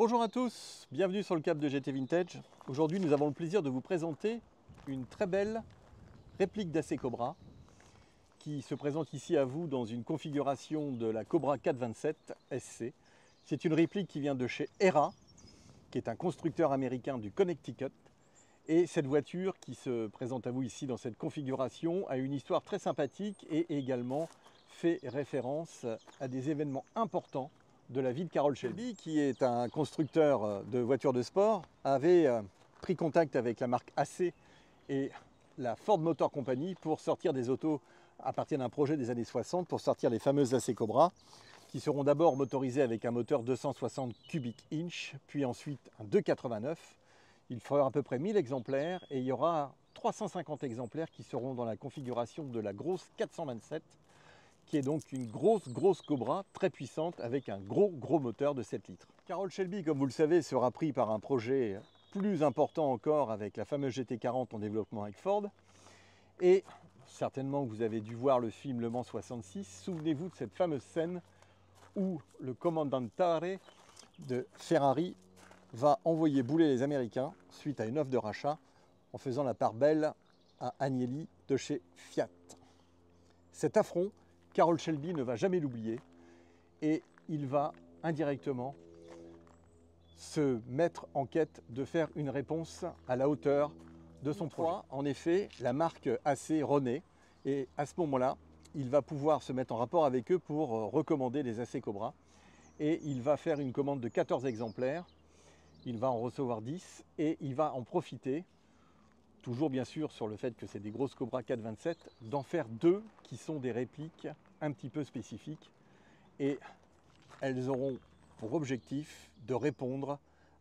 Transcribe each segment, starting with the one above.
Bonjour à tous, bienvenue sur le Cap de GT Vintage. Aujourd'hui, nous avons le plaisir de vous présenter une très belle réplique d'AC Cobra qui se présente ici à vous dans une configuration de la Cobra 427 SC. C'est une réplique qui vient de chez Era, qui est un constructeur américain du Connecticut. Et cette voiture qui se présente à vous ici dans cette configuration a une histoire très sympathique et également fait référence à des événements importants de la vie de Carroll Shelby, qui est un constructeur de voitures de sport, avait pris contact avec la marque AC et la Ford Motor Company pour sortir des autos à partir d'un projet des années 60, pour sortir les fameuses AC Cobra, qui seront d'abord motorisées avec un moteur 260 cubic inch, puis ensuite un 289. Il fera à peu près 1000 exemplaires et il y aura 350 exemplaires qui seront dans la configuration de la grosse 427, qui est donc une grosse Cobra très puissante avec un gros moteur de 7 litres. Carroll Shelby, comme vous le savez, sera pris par un projet plus important encore avec la fameuse GT40 en développement avec Ford. Et certainement que vous avez dû voir le film Le Mans 66. Souvenez-vous de cette fameuse scène où le Comandantare de Ferrari va envoyer bouler les Américains suite à une offre de rachat en faisant la part belle à Agnelli de chez Fiat. Cet affront, Carroll Shelby ne va jamais l'oublier et il va indirectement se mettre en quête de faire une réponse à la hauteur de son projet. En effet, la marque AC renaît et à ce moment-là, il va pouvoir se mettre en rapport avec eux pour recommander les AC Cobra et il va faire une commande de 14 exemplaires. Il va en recevoir 10 et il va en profiter, toujours bien sûr sur le fait que c'est des grosses Cobra 427, d'en faire 2 qui sont des répliques un petit peu spécifiques et elles auront pour objectif de répondre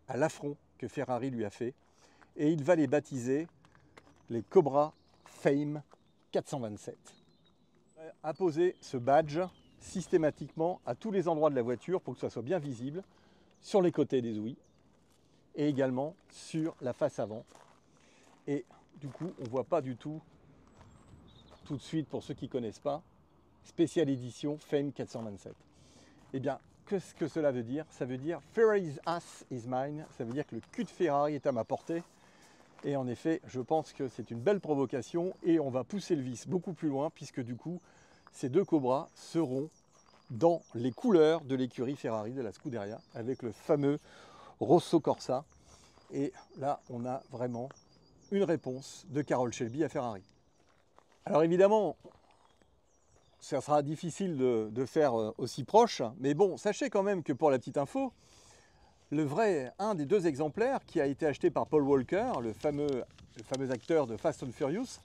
à l'affront que Ferrari lui a fait et il va les baptiser les Cobra Fame 427. Apposer ce badge systématiquement à tous les endroits de la voiture pour que ça soit bien visible sur les côtés des ouïes et également sur la face avant. Et du coup, on ne voit pas du tout de suite, pour ceux qui ne connaissent pas, spéciale édition Fame 427. Eh bien, qu'est-ce que cela veut dire? Ça veut dire Ferrari's ass is mine. Ça veut dire que le cul de Ferrari est à ma portée. Et en effet, je pense que c'est une belle provocation et on va pousser le vice beaucoup plus loin puisque du coup, ces deux Cobras seront dans les couleurs de l'écurie Ferrari, de la Scuderia, avec le fameux Rosso Corsa. Et là, on a vraiment une réponse de Carroll Shelby à Ferrari. Alors évidemment, ça sera difficile de faire aussi proche, mais bon, sachez quand même que pour la petite info, un des 2 exemplaires qui a été acheté par Paul Walker, le fameux acteur de Fast and Furious,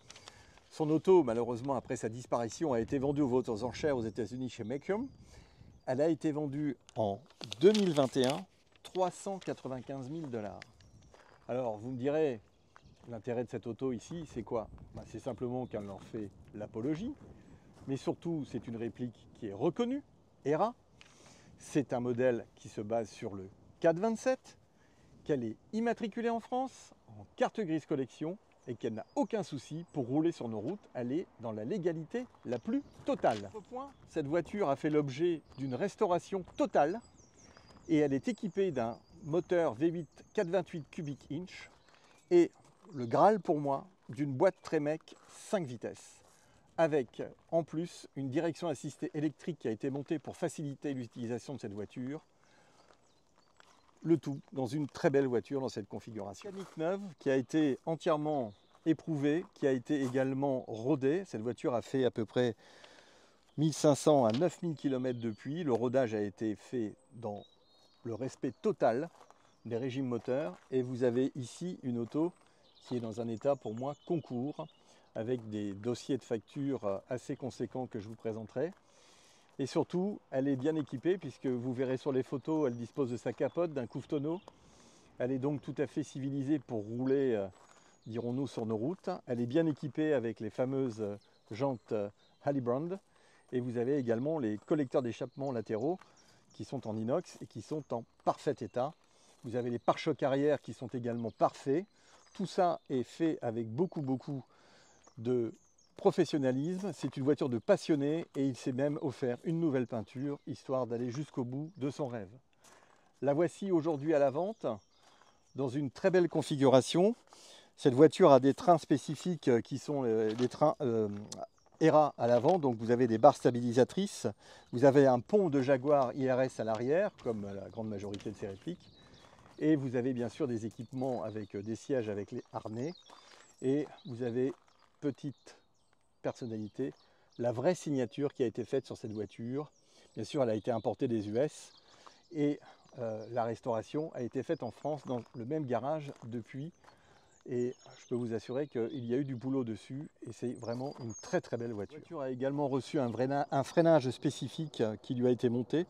son auto, malheureusement, après sa disparition, a été vendue aux ventes aux enchères aux États-Unis chez Mecum. Elle a été vendue en 2021, 395 000 $. Alors, vous me direz, l'intérêt de cette auto ici, c'est quoi? C'est simplement qu'elle en fait l'apologie, mais surtout, c'est une réplique qui est reconnue, ERA. C'est un modèle qui se base sur le 427, qu'elle est immatriculée en France, en carte grise collection, et qu'elle n'a aucun souci pour rouler sur nos routes. Elle est dans la légalité la plus totale. Au point, cette voiture a fait l'objet d'une restauration totale, et elle est équipée d'un moteur V8 428 cubic inch, et le Graal pour moi, d'une boîte Tremec 5 vitesses, avec en plus une direction assistée électrique qui a été montée pour faciliter l'utilisation de cette voiture. Le tout dans une très belle voiture dans cette configuration. Mécanique neuve qui a été entièrement éprouvée, qui a été également rodée. Cette voiture a fait à peu près 1500 à 9000 km depuis. Le rodage a été fait dans le respect total des régimes moteurs. Et vous avez ici une auto qui est dans un état pour moi concours, avec des dossiers de facture assez conséquents que je vous présenterai. Et surtout, elle est bien équipée puisque vous verrez sur les photos, elle dispose de sa capote, d'un couve-tonneau. Elle est donc tout à fait civilisée pour rouler, dirons-nous, sur nos routes. Elle est bien équipée avec les fameuses jantes Hallibrand. Et vous avez également les collecteurs d'échappement latéraux qui sont en inox et qui sont en parfait état. Vous avez les pare-chocs arrière qui sont également parfaits. Tout ça est fait avec beaucoup de professionnalisme. C'est une voiture de passionné et il s'est même offert une nouvelle peinture histoire d'aller jusqu'au bout de son rêve. La voici aujourd'hui à la vente dans une très belle configuration. Cette voiture a des trains spécifiques qui sont des trains ERA à l'avant, donc vous avez des barres stabilisatrices, vous avez un pont de Jaguar IRS à l'arrière, comme la grande majorité de ces répliques, et vous avez bien sûr des équipements avec des sièges avec les harnais, et vous avez, petite personnalité, la vraie signature qui a été faite sur cette voiture. Bien sûr, elle a été importée des US, et la restauration a été faite en France dans le même garage depuis. Et je peux vous assurer qu'il y a eu du boulot dessus et c'est vraiment une très très belle voiture. La voiture a également reçu un freinage spécifique qui lui a été monté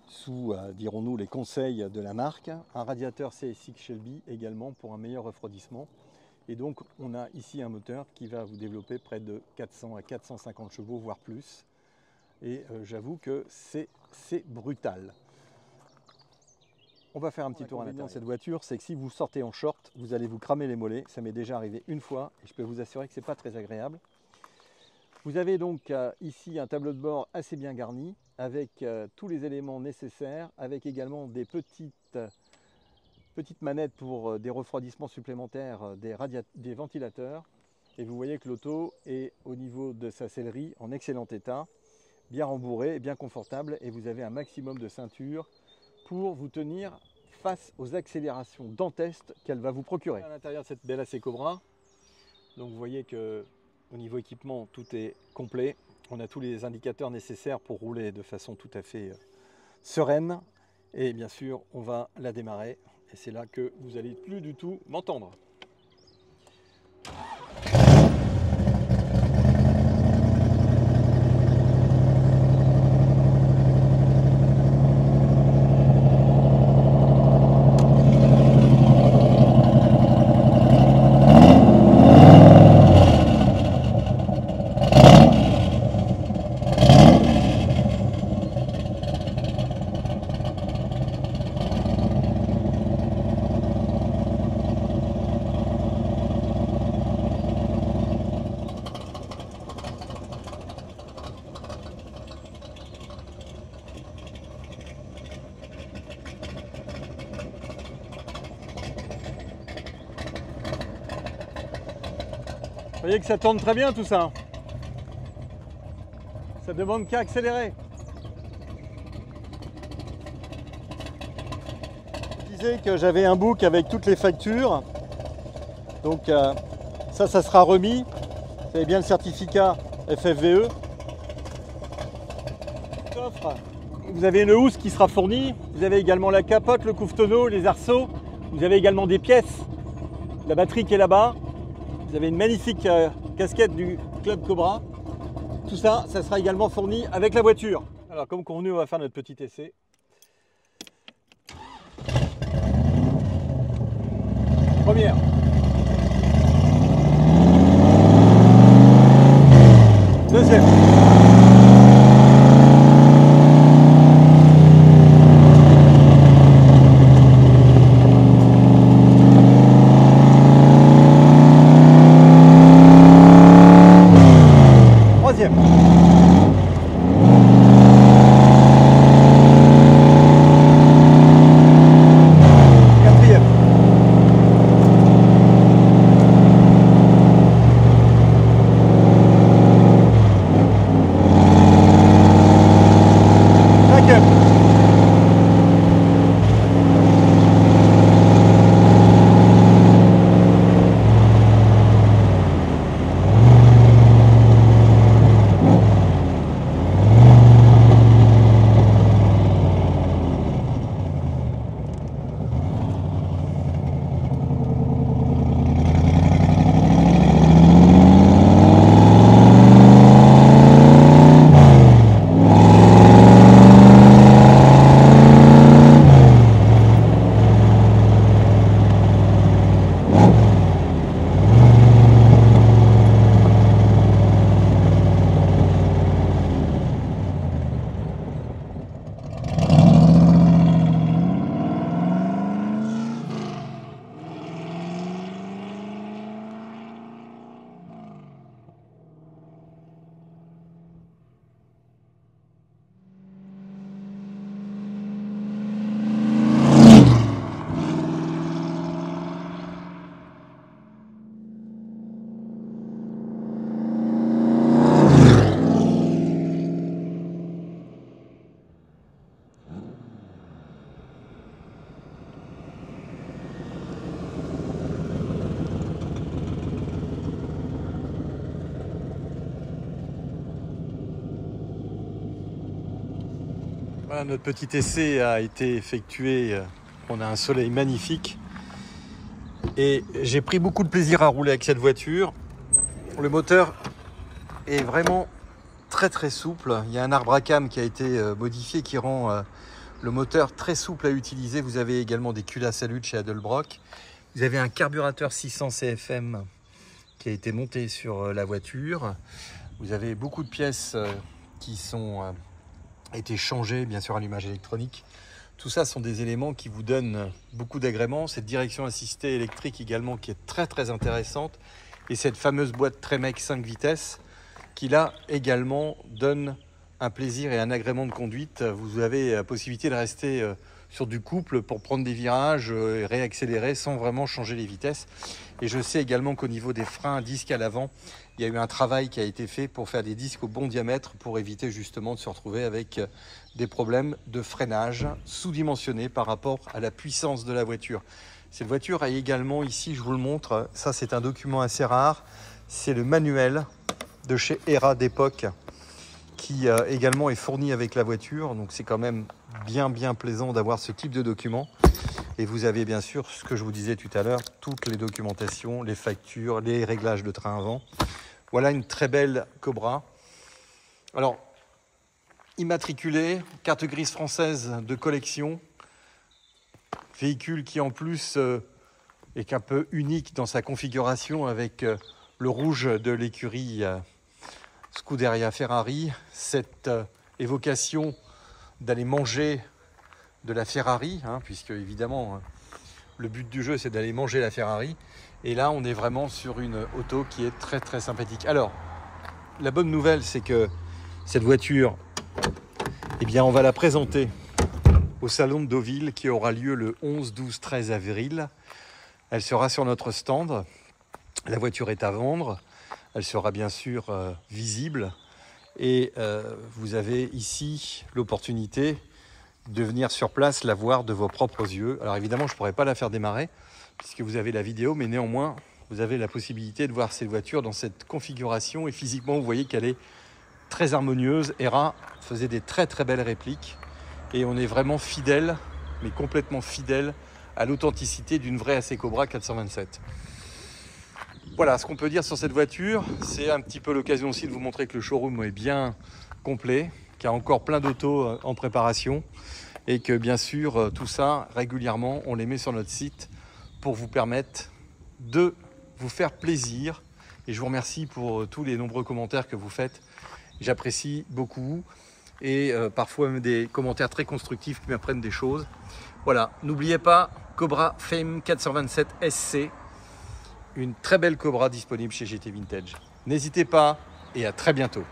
sous, dirons-nous, les conseils de la marque. Un radiateur CSX Shelby également pour un meilleur refroidissement. Et donc on a ici un moteur qui va vous développer près de 400 à 450 chevaux, voire plus. Et j'avoue que c'est brutal. On va faire un petit tour à l'intérieur de cette voiture, c'est que si vous sortez en short, vous allez vous cramer les mollets. Ça m'est déjà arrivé une fois et je peux vous assurer que ce n'est pas très agréable. Vous avez donc ici un tableau de bord assez bien garni avec tous les éléments nécessaires, avec également des petites manettes pour des refroidissements supplémentaires des ventilateurs. Et vous voyez que l'auto est au niveau de sa sellerie en excellent état, bien rembourré, bien confortable et vous avez un maximum de ceinture pour vous tenir face aux accélérations dantesques qu'elle va vous procurer. À l'intérieur de cette belle AC Cobra, donc vous voyez que au niveau équipement, tout est complet. On a tous les indicateurs nécessaires pour rouler de façon tout à fait sereine. Et bien sûr, on va la démarrer. Et c'est là que vous n'allez plus du tout m'entendre. Vous voyez que ça tourne très bien tout ça. Ça demande qu'à accélérer. Je disais que j'avais un book avec toutes les factures. Donc ça sera remis. Vous avez bien le certificat FFVE. Vous avez une housse qui sera fournie. Vous avez également la capote, le couve-tonneau, les arceaux. Vous avez également des pièces. La batterie qui est là-bas. Vous avez une magnifique casquette du Club Cobra. Tout ça, ça sera également fourni avec la voiture. Alors comme convenu, on va faire notre petit essai. Première. Deuxième. Voilà, notre petit essai a été effectué. On a un soleil magnifique. Et j'ai pris beaucoup de plaisir à rouler avec cette voiture. Le moteur est vraiment très très souple. Il y a un arbre à cam qui a été modifié qui rend le moteur très souple à utiliser. Vous avez également des culasses à lutte chez Edelbrock. Vous avez un carburateur 600 CFM qui a été monté sur la voiture. Vous avez beaucoup de pièces qui sont été changées, bien sûr allumage électronique. Tout ça sont des éléments qui vous donnent beaucoup d'agréments. Cette direction assistée électrique également qui est très très intéressante. Et cette fameuse boîte Tremec 5 vitesses qui là également donne un plaisir et un agrément de conduite. Vous avez la possibilité de rester sur du couple pour prendre des virages et réaccélérer sans vraiment changer les vitesses. Et je sais également qu'au niveau des freins à disques à l'avant, il y a eu un travail qui a été fait pour faire des disques au bon diamètre pour éviter justement de se retrouver avec des problèmes de freinage sous-dimensionnés par rapport à la puissance de la voiture. Cette voiture a également ici, je vous le montre, ça c'est un document assez rare, c'est le manuel de chez Era d'époque qui également est fourni avec la voiture. Donc c'est quand même bien plaisant d'avoir ce type de document. Et vous avez bien sûr ce que je vous disais tout à l'heure, toutes les documentations, les factures, les réglages de train avant. Voilà une très belle Cobra. Alors, immatriculée, carte grise française de collection, véhicule qui en plus est un peu unique dans sa configuration avec le rouge de l'écurie Scuderia Ferrari, cette évocation d'aller manger de la Ferrari, puisque évidemment le but du jeu c'est d'aller manger la Ferrari, et là on est vraiment sur une auto qui est très très sympathique. Alors la bonne nouvelle c'est que cette voiture, eh bien on va la présenter au salon de Deauville qui aura lieu le 11, 12, 13 avril. Elle sera sur notre stand, la voiture est à vendre. Elle sera bien sûr visible et vous avez ici l'opportunité de venir sur place la voir de vos propres yeux. Alors évidemment, je ne pourrais pas la faire démarrer puisque vous avez la vidéo, mais néanmoins, vous avez la possibilité de voir cette voiture dans cette configuration et physiquement, vous voyez qu'elle est très harmonieuse. Era faisait des très très belles répliques et on est vraiment fidèle, mais complètement fidèle à l'authenticité d'une vraie AC Cobra 427. Voilà ce qu'on peut dire sur cette voiture. C'est un petit peu l'occasion aussi de vous montrer que le showroom est bien complet, qu'il y a encore plein d'autos en préparation et que bien sûr tout ça régulièrement on les met sur notre site pour vous permettre de vous faire plaisir. Et je vous remercie pour tous les nombreux commentaires que vous faites. J'apprécie beaucoup et parfois même des commentaires très constructifs qui m'apprennent des choses. Voilà, n'oubliez pas Cobra Fame 427 SC. Une très belle Cobra disponible chez GT Vintage. N'hésitez pas et à très bientôt.